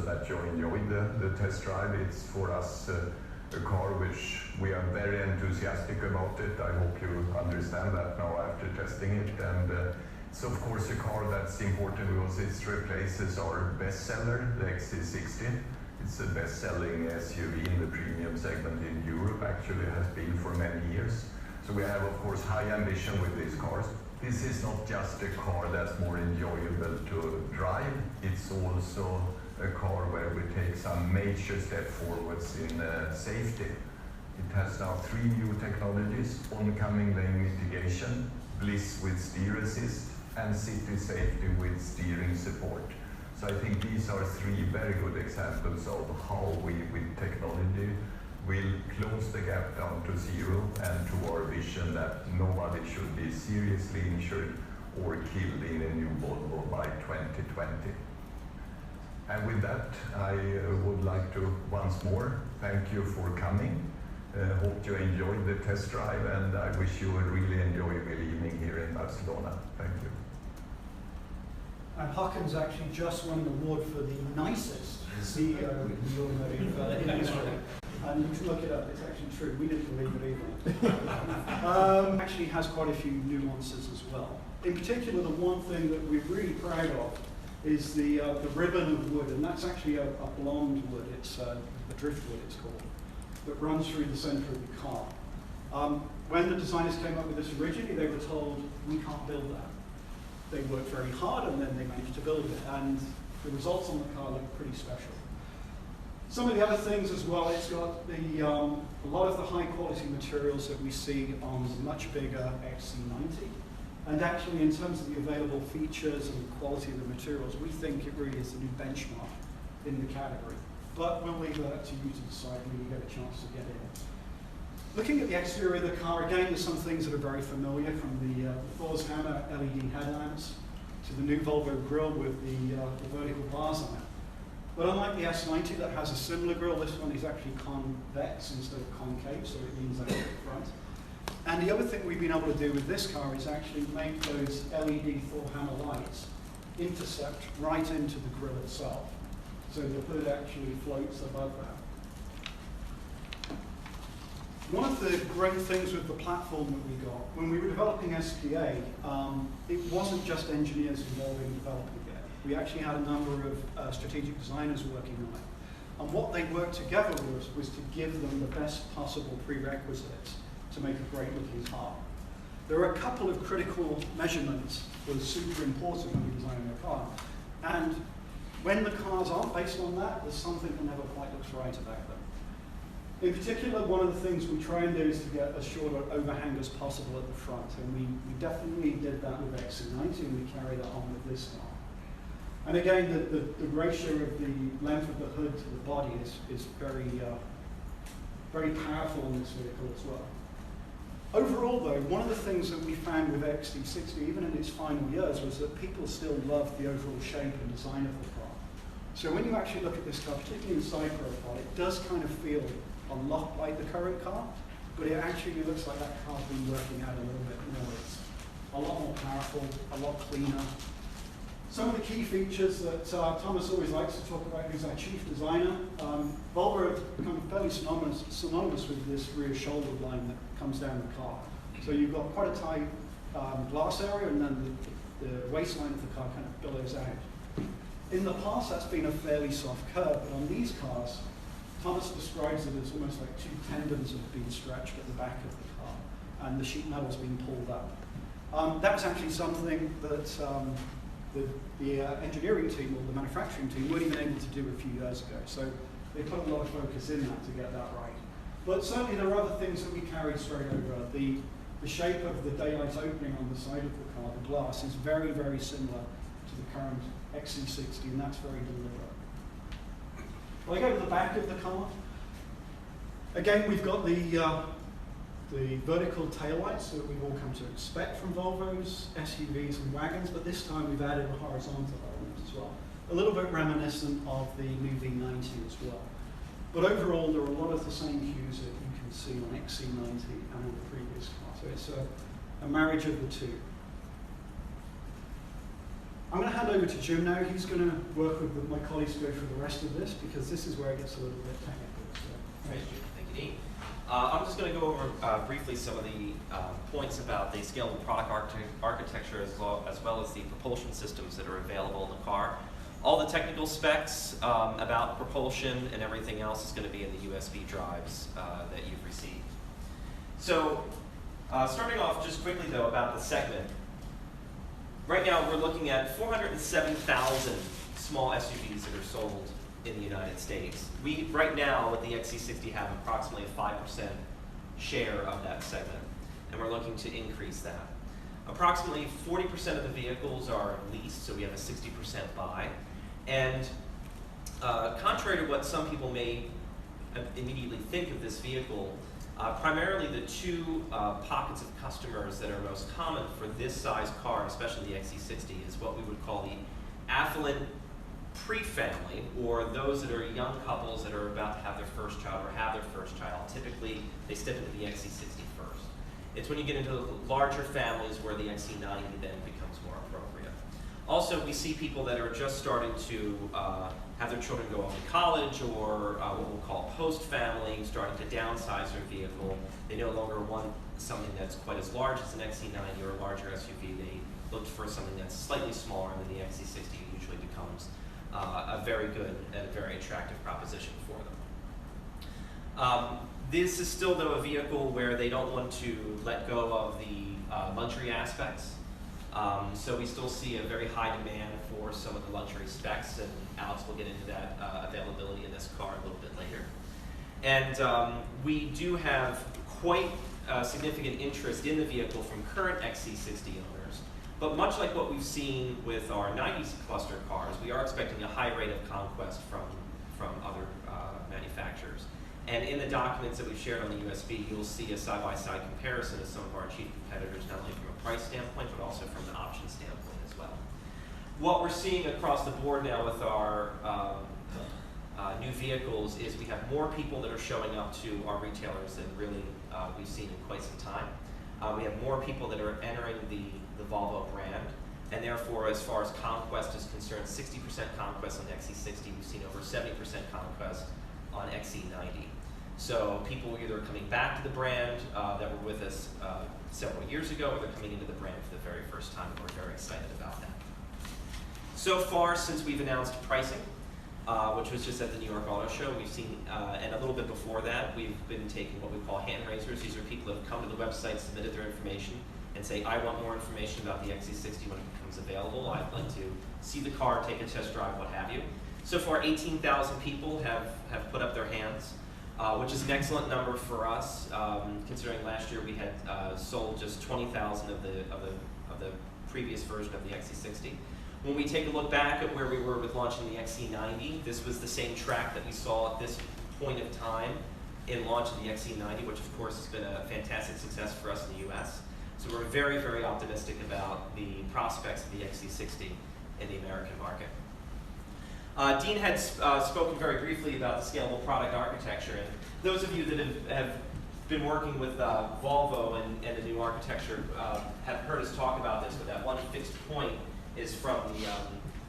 that you enjoyed the test drive. It's for us a car which we are very enthusiastic about it. I hope you understand that now after testing it. And it's of course a car that's important because it replaces our bestseller, the XC60. It's the best-selling SUV in the premium segment in Europe, actually has been for many years. So we have, of course, high ambition with these cars. This is not just a car that's more enjoyable to drive, it's also a car where we take some major step forwards in safety. It has now 3 new technologies: oncoming lane mitigation, bliss with steer assist, and city safety with steering support. So I think these are 3 very good examples of how we, with technology, will close the gap down to 0 and to our vision that nobody should be seriously injured or killed in a new Volvo by 2020. And with that, I would like to once more thank you for coming. Hope you enjoyed the test drive, and I wish you a really enjoyable evening here in Barcelona. Thank you. And Håkan's actually just won an award for the nicest CEO in the automotive industry. And you can look it up, it's actually true. We didn't believe it either. Actually has quite a few nuances as well. In particular, the one thing that we're really proud of is the ribbon of wood, and that's actually a blonde wood. It's a driftwood, it's called, that runs through the center of the car. When the designers came up with this originally, they were told, we can't build that. They worked very hard and then they managed to build it, and the results on the car look pretty special. Some of the other things as well, it's got a lot of the high quality materials that we see on the much bigger XC90. And actually, in terms of the available features and quality of the materials, we think it really is the new benchmark in the category. But we'll leave that to you to decide when you get a chance to get in. Looking at the exterior of the car, again, there's some things that are very familiar, from the Thor's Hammer LED headlamps to the new Volvo grille with the vertical bars on it. But unlike the S90 that has a similar grille, this one is actually convex instead of concave, so it leans out at the front. And the other thing we've been able to do with this car is actually make those LED Thor Hammer lights intercept right into the grille itself. So the hood actually floats above that. One of the great things with the platform that we got, when we were developing SPA, it wasn't just engineers involved in developing it. We actually had a number of strategic designers working on it. And what they worked together was to give them the best possible prerequisites to make a great looking car. There are a couple of critical measurements that are super important when you're designing a car. And when the cars aren't based on that, there's something that never quite looks right about them. In particular, one of the things we try and do is to get as short an overhang as possible at the front, and we definitely did that with XC90, and we carry that on with this car. And again, the ratio of the length of the hood to the body is very, very powerful in this vehicle as well. Overall though, one of the things that we found with XC60, even in its final years, was that people still loved the overall shape and design of the car. So when you actually look at this car, particularly in side profile, it does kind of feel a lot like the current car, but it actually looks like that car's been working out a little bit more. It's a lot more powerful, a lot cleaner. Some of the key features that Thomas always likes to talk about, who's our chief designer. Volvo have become fairly synonymous with this rear shoulder line that comes down the car. So you've got quite a tight glass area, and then the waistline of the car kind of billows out. In the past, that's been a fairly soft curve, but on these cars, Thomas describes it as almost like 2 tendons have been stretched at the back of the car, and the sheet metal's been pulled up. That was actually something that the engineering team or the manufacturing team weren't even able to do a few years ago. So they put a lot of focus in that to get that right. But certainly there are other things that we carried straight over. The shape of the daylight opening on the side of the car, the glass, is very, very similar to the current XC60, and that's very deliberate. Well, I go to the back of the car. Again, we've got the vertical taillights that we've all come to expect from Volvos, SUVs and wagons, but this time we've added a horizontal element as well. A little bit reminiscent of the new V90 as well. But overall, there are a lot of the same hues that you can see on XC90 and on the previous car. So it's a marriage of the two. I'm going to hand over to Jim now. He's going to work with my colleagues to go through the rest of this, because this is where it gets a little bit technical. So, Thank you, Dean. I'm just going to go over briefly some of the points about the scalable product architecture as well as the propulsion systems that are available in the car. All the technical specs about propulsion and everything else is going to be in the USB drives that you've received. So, starting off just quickly though about the segment. Right now we're looking at 407,000 small SUVs that are sold in the United States. We, right now, with the XC60, have approximately a 5% share of that segment, and we're looking to increase that. Approximately 40% of the vehicles are leased, so we have a 60% buy. And contrary to what some people may immediately think of this vehicle, primarily the two pockets of customers that are most common for this size car, especially the XC60, is what we would call the affluent pre-family, or those that are young couples that are about to have their first child or have their first child. Typically, they step into the XC60 first. It's when you get into larger families where the XC90 then becomes more appropriate. Also, we see people that are just starting to have their children go off to college, or what we'll call post-family, starting to downsize their vehicle. They no longer want something that's quite as large as an XC90 or a larger SUV. They looked for something that's slightly smaller, and then the XC60 usually becomes a very good and a very attractive proposition for them. This is still, though, a vehicle where they don't want to let go of the luxury aspects. So we still see a very high demand for some of the luxury specs, and Alex will get into that availability in this car a little bit later. And we do have quite significant interest in the vehicle from current XC60 owners. But much like what we've seen with our 90s cluster cars, we are expecting a high rate of conquest from other manufacturers. And in the documents that we've shared on the USB, you'll see a side-by-side comparison of some of our chief competitors, not only from a price standpoint, but also from an option standpoint as well. What we're seeing across the board now with our new vehicles is we have more people that are showing up to our retailers than really we've seen in quite some time. We have more people that are entering the Volvo brand, and therefore, as far as conquest is concerned, 60% conquest on the XC60. We've seen over 70% conquest on XC90. So people are either coming back to the brand that were with us several years ago, or they're coming into the brand for the very first time, and we're very excited about that. So far, since we've announced pricing, which was just at the New York Auto Show, we've seen, and a little bit before that, we've been taking what we call hand raisers. These are people that have come to the website, submitted their information, and say, I want more information about the XC60 when it becomes available. I'd like to see the car, take a test drive, what have you. So far, 18,000 people have put up their hands, which is an excellent number for us, considering last year we had sold just 20,000 of the previous version of the XC60. When we take a look back at where we were with launching the XC90, this was the same track that we saw at this point of time in launching the XC90, which of course has been a fantastic success for us in the US. So we're very, very optimistic about the prospects of the XC60 in the American market. Dean had spoken very briefly about the scalable product architecture, and those of you that have been working with Volvo and the new architecture have heard us talk about this, but that one fixed point is from the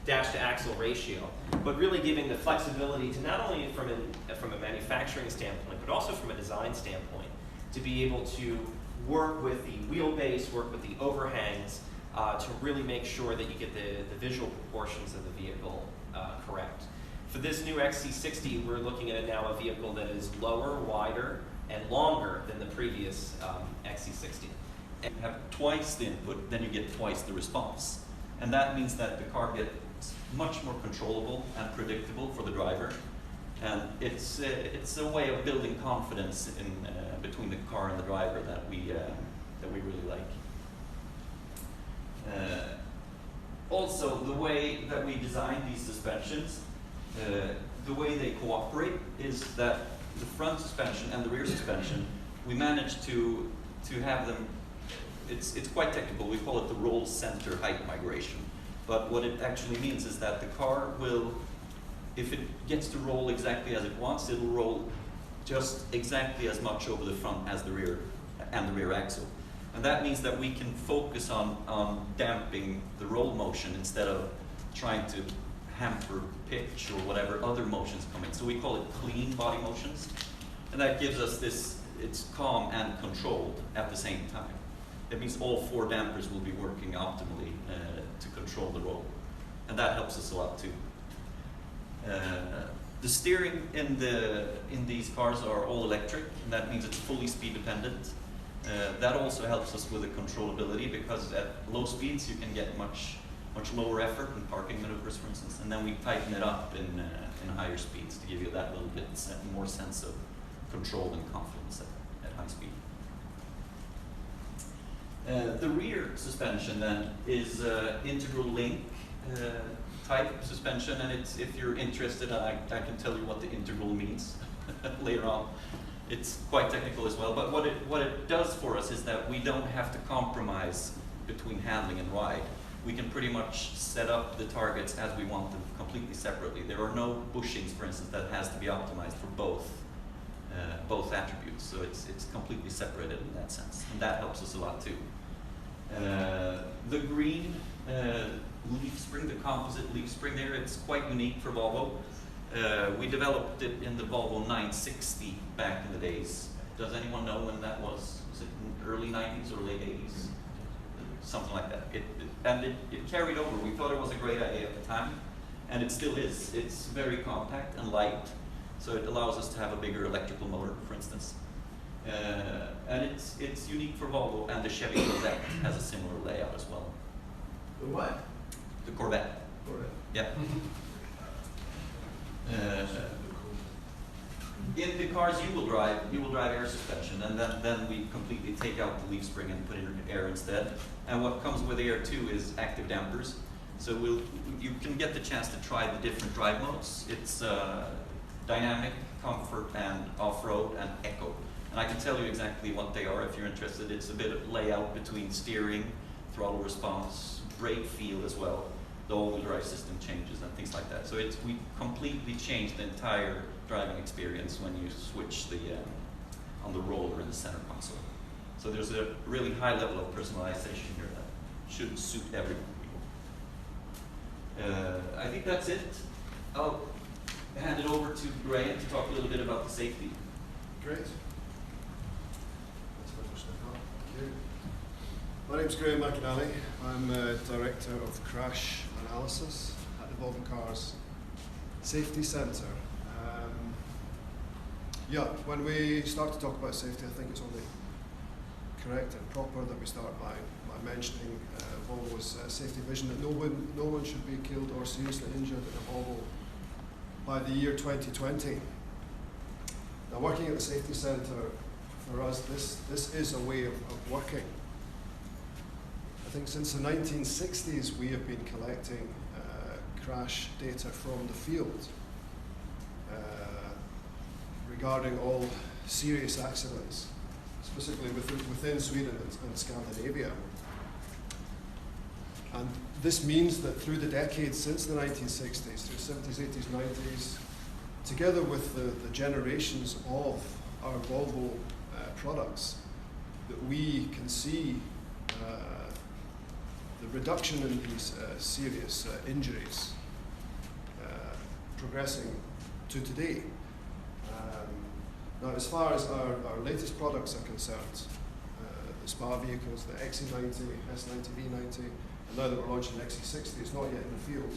dash to axle ratio, but really giving the flexibility to not only from a manufacturing standpoint, but also from a design standpoint, to be able to work with the wheelbase, work with the overhangs, to really make sure that you get the visual proportions of the vehicle correct. For this new XC60, we're looking at now a vehicle that is lower, wider, and longer than the previous XC60. And you have twice the input, then you get twice the response. And that means that the car gets much more controllable and predictable for the driver. And it's a way of building confidence in, between the car and the driver that we really like. Also, the way that we design these suspensions, the way they cooperate is that the front suspension and the rear suspension, we managed to have them, it's quite technical, we call it the roll center height migration. But what it actually means is that the car will, if it gets to roll exactly as it wants, it'll roll just exactly as much over the front as the rear and the rear axle. And that means that we can focus on damping the roll motion instead of trying to hamper pitch or whatever other motions come in. So we call it clean body motions. And that gives us this, it's calm and controlled at the same time. That means all 4 dampers will be working optimally to control the roll. And that helps us a lot too. The steering in these cars are all electric, and that means it's fully speed dependent. That also helps us with the controllability, because at low speeds you can get much lower effort in parking maneuvers, for instance, and then we tighten it up in higher speeds to give you that little bit more sense of control and confidence at high speed. The rear suspension then is integral link type suspension, and it's, if you're interested, I can tell you what the integral means later on. It's quite technical as well, but what it does for us is that we don't have to compromise between handling and ride. We can pretty much set up the targets as we want them completely separately. There are no bushings, for instance, that has to be optimized for both attributes. So it's completely separated in that sense, and that helps us a lot too. The green leaf spring, the composite leaf spring there, it's quite unique for Volvo. We developed it in the Volvo 960 back in the days. Does anyone know when that was? Was it in the early 90s or late 80s? Something like that. It carried over. We thought it was a great idea at the time, and it still is. It's very compact and light, so it allows us to have a bigger electrical motor, for instance. And it's unique for Volvo, and the Chevy Corvette has a similar layout as well. The what? The Corvette. Corvette. Yeah. In the cars you will drive air suspension, and then we completely take out the leaf spring and put in air instead. And what comes with air too is active dampers. So you can get the chance to try the different drive modes. It's dynamic, comfort, and off-road, and eco. And I can tell you exactly what they are if you're interested. It's a bit of layout between steering, throttle response, brake feel as well. The all-wheel drive system changes and things like that. So we completely change the entire driving experience when you switch on the roller in the center console. So there's a really high level of personalization here that should suit everyone. I think that's it. I'll hand it over to Graham to talk a little bit about the safety. Great. Thank you. My name's Graham McAnally. I'm Director of Crash Analysis at the Volvo Cars Safety Centre. When we start to talk about safety, I think it's only correct and proper that we start by mentioning Volvo's safety vision, that no one should be killed or seriously injured in a Volvo by the year 2020. Now, working at the Safety Centre, for us, this is a way of working. I think since the 1960s we have been collecting crash data from the field regarding all serious accidents, specifically within Sweden and Scandinavia. And this means that through the decades since the 1960s, through 70s, 80s, 90s, together with the generations of our Volvo products, that we can see the reduction in these serious injuries progressing to today. Now, as far as our latest products are concerned, the SPA vehicles, the XC90, S90, V90, and now that we're launching the XC60, it's not yet in the field.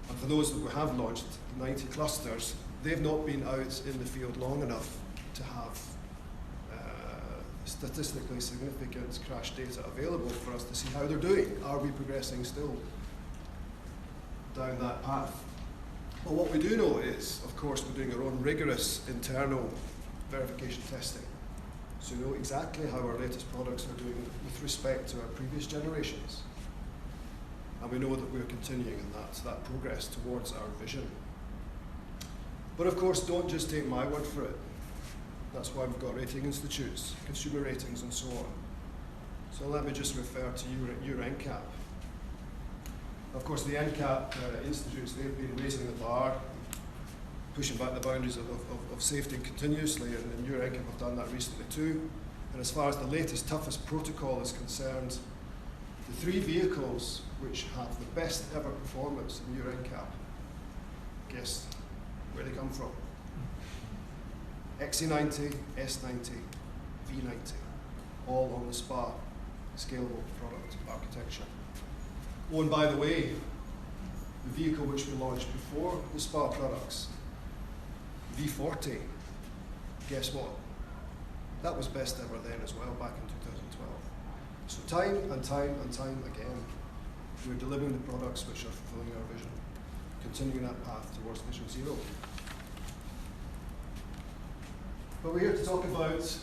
And for those that we have launched, 90 clusters, they've not been out in the field long enough to have statistically significant crash data available for us to see how they're doing. Are we progressing still down that path? Well, what we do know is, of course, we're doing our own rigorous internal verification testing. So we know exactly how our latest products are doing with respect to our previous generations. And we know that we're continuing in that progress towards our vision. But of course, don't just take my word for it. That's why we've got rating institutes, consumer ratings, and so on. So let me just refer to your NCAP. Of course, the NCAP institutes, they've been raising the bar, pushing back the boundaries of safety continuously, and your NCAP have done that recently too. And as far as the latest, toughest protocol is concerned, the 3 vehicles which have the best ever performance in Euro NCAP, guess where they come from? XC90, S90, V90, all on the SPA scalable product architecture. Oh, and by the way, the vehicle which we launched before the SPA products, V40, guess what? That was best ever then as well, back in 2012. So time and time and time again, we're delivering the products which are fulfilling our vision, continuing that path towards Vision Zero. But we're here to talk about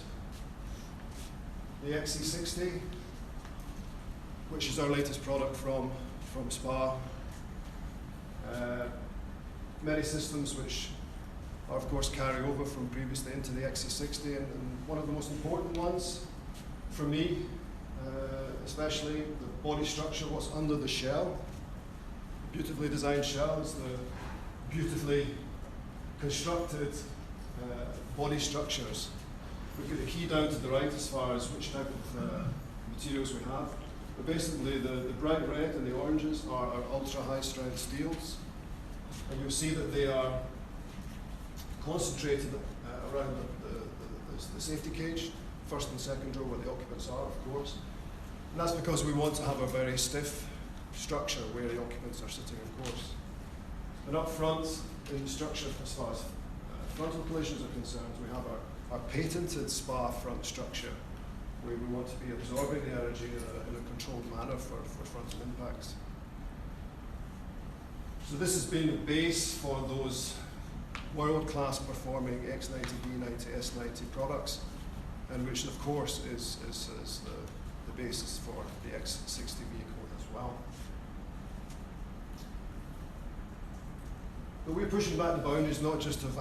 the XC60, which is our latest product from SPA. Many systems which are of course carry over from previously into the XC60, and one of the most important ones for me, especially the body structure, what's under the shell. Beautifully designed shell is the beautifully constructed body structures. We've got the key down to the right as far as which type of materials we have. But basically the bright red and the oranges are our ultra high strength steels. And you'll see that they are concentrated around the safety cage, first and second row where the occupants are, of course. And that's because we want to have a very stiff structure where the occupants are sitting, of course. And up front in the structure, as far as frontal collisions are concerned, we have our patented SPA front structure, where we want to be absorbing the energy in a controlled manner for frontal impacts. So this has been the base for those world-class performing X90, V90, S90 products, and which of course is the basis for the X60 vehicle as well. But we're pushing back the boundaries not just of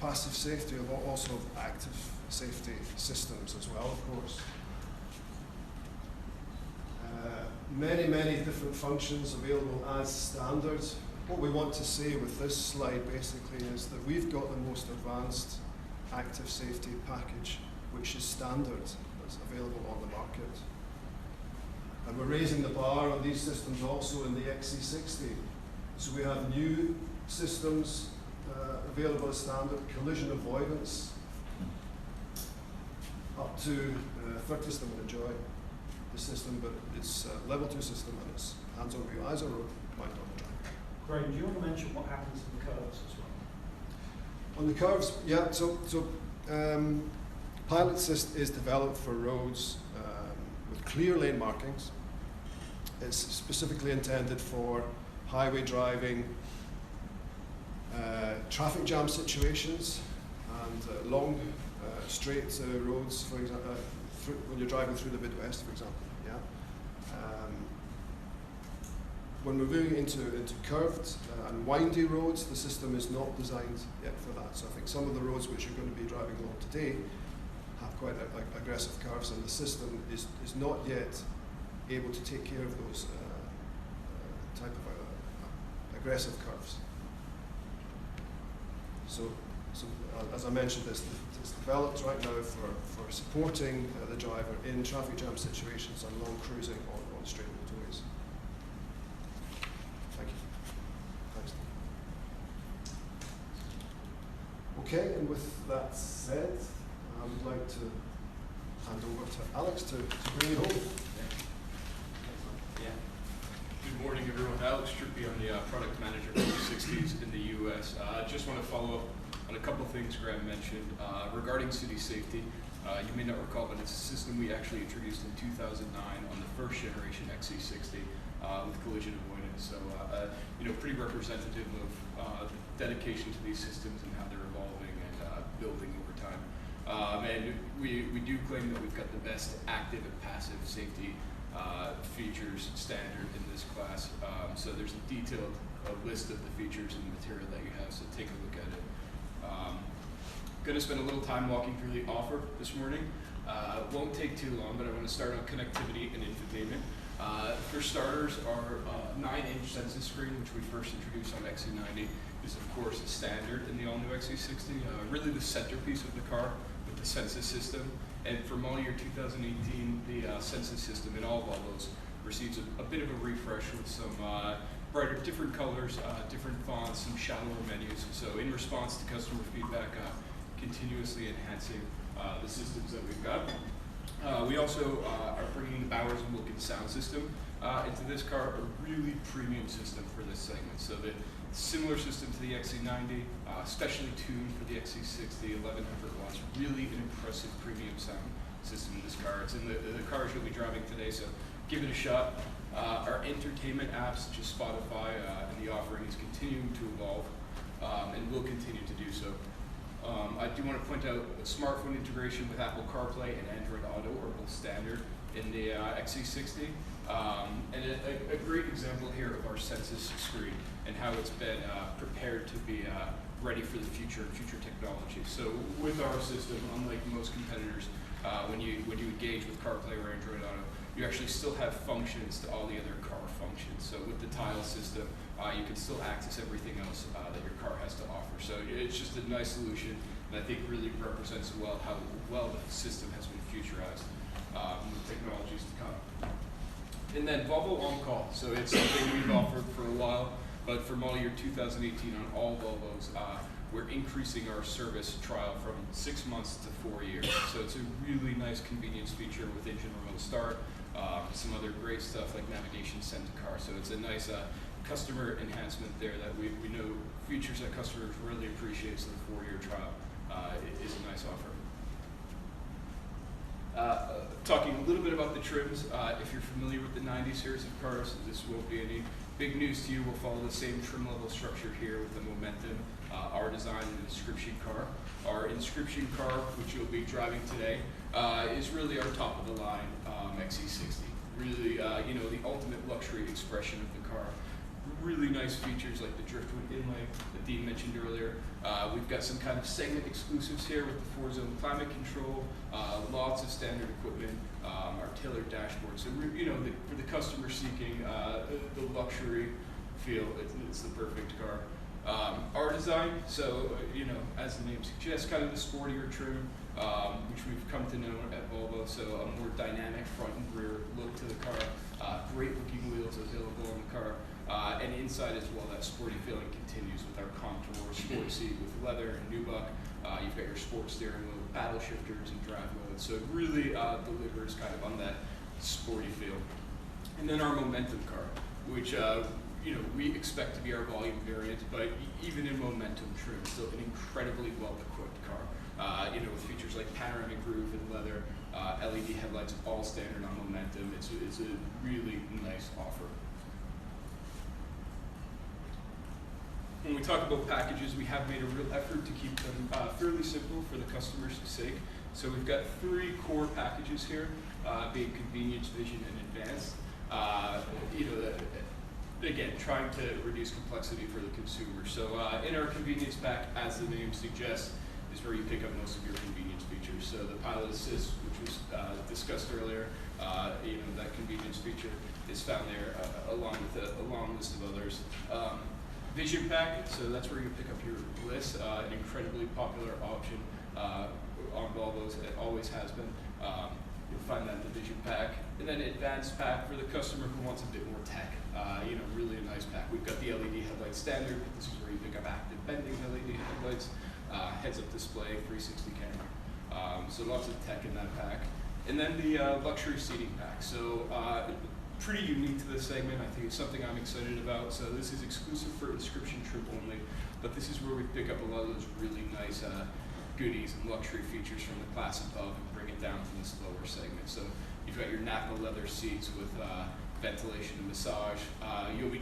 passive safety, but also of active safety systems as well, of course. Many different functions available as standards. What we want to say with this slide basically is that we've got the most advanced active safety package, which is standard, that's available on the market. And we're raising the bar on these systems also in the XC60. So we have new systems available as standard, collision avoidance, up to third system will enjoy the system, but it's a level 2 system and it's hands-on view, eyes on road, mind on the drive. Great. Do you want to mention what happens in the curves as well? On the curves, yeah, so Pilot Assist is developed for roads with clear lane markings. It's specifically intended for highway driving, traffic jam situations, and long straight roads, for example, when you're driving through the Midwest, for example. Yeah. When we're moving into curved and windy roads, the system is not designed yet for that. So I think some of the roads which you're going to be driving along today have quite aggressive curves, and the system is not yet able to take care of those type of aggressive curves. So as I mentioned, it's developed right now for supporting the driver in traffic jam situations and long cruising on straight motorways. Thank you. Thanks. Okay, and with that said, I would like to hand over to Alex to bring you home. Yeah. Good morning, everyone. Alex Trippi, I'm the product manager for XC60s in the U.S. I just want to follow up on a couple things Graham mentioned regarding city safety. You may not recall, but it's a system we actually introduced in 2009 on the first generation XC60 with collision avoidance. So, pretty representative of dedication to these systems and how they're evolving and building over time. And we do claim that we've got the best active and passive safety features standard in this class. So there's a detailed list of the features and the material that you have, so take a look at it. Going to spend a little time walking through the offer this morning. Won't take too long, but I want to start on connectivity and infotainment. For starters, our 9-inch Sensus screen, which we first introduced on XC90, is of course a standard in the all-new XC60. Really the centerpiece of the car with the Sensus system. And for model year 2018, the Sensus system in all Volvos receives a bit of a refresh with some brighter, different colors, different fonts, some shallower menus. So in response to customer feedback, continuously enhancing the systems that we've got. We also are bringing the Bowers & Wilkins sound system into this car, a really premium system for this segment. So the similar system to the XC90, specially tuned for the XC60, 1100 watts, really an impressive premium sound system in this car. It's in the cars you'll be driving today, so give it a shot. Our entertainment apps, such as Spotify, and the offering is continuing to evolve, and will continue to do so. I do want to point out smartphone integration with Apple CarPlay and Android Auto are both standard in the XC60. And a great example here of our Sensus screen and how it's been prepared to be ready for the future technology. So with our system, unlike most competitors, when you engage with CarPlay or Android Auto, you actually still have functions to all the other car functions. So with the tile system, you can still access everything else that your car has to offer. So it's just a nice solution, and I think really represents well how well the system has been futurized with technologies to come. And then Volvo On Call. So it's something we've offered for a while, but for model year 2018 on all Volvos, we're increasing our service trial from 6 months to 4 years. So it's a really nice convenience feature with engine remote start, some other great stuff like navigation send to car. So it's a nice customer enhancement there that we know features that customers really appreciate. So the 4-year trial is a nice offer. Talking a little bit about the trims, if you're familiar with the 90 series of cars, this won't be any big news to you. We'll follow the same trim level structure here with the Momentum, our design, and Inscription car. Our Inscription car, which you'll be driving today, is really our top of the line XC60. Really, the ultimate luxury expression of the car. Really nice features like the driftwood inlay that Dean mentioned earlier. We've got some kind of segment exclusives here with the 4-zone climate control, lots of standard equipment, our tailored dashboard. So for the customer seeking the luxury feel, it's the perfect car. Our design, so as the name suggests, kind of the sportier trim, which we've come to know at Volvo. So a more dynamic front and rear look to the car. Great looking wheels available in the car. And inside as well, that sporty feeling continues with our Contour sport seat with leather and nubuck. You've got your sport steering wheel, paddle shifters, and drive mode. So it really delivers kind of on that sporty feel. And then our Momentum car, which we expect to be our volume variant, but even in Momentum trim, still an incredibly well-equipped car. With features like panoramic roof and leather, LED headlights, all standard on Momentum. It's a really nice offer. When we talk about packages, we have made a real effort to keep them fairly simple for the customer's sake. So we've got 3 core packages here, being convenience, vision, and advanced. Again, trying to reduce complexity for the consumer. So in our convenience pack, as the name suggests, is where you pick up most of your convenience features. So the Pilot Assist, which was discussed earlier, that convenience feature is found there along with a long list of others. Vision pack, so that's where you pick up your list, an incredibly popular option on Volvos. It always has been. You'll find that in the Vision pack. And then Advanced pack for the customer who wants a bit more tech. Really a nice pack. We've got the LED headlight standard. This is where you pick up active bending LED headlights, heads-up display, 360 camera. So lots of tech in that pack. And then the luxury seating pack. So pretty unique to this segment. I think it's something I'm excited about. So this is exclusive for Inscription trim only, but this is where we pick up a lot of those really nice goodies and luxury features from the class above and bring it down to this lower segment. So you've got your Nappa leather seats with ventilation and massage. You'll be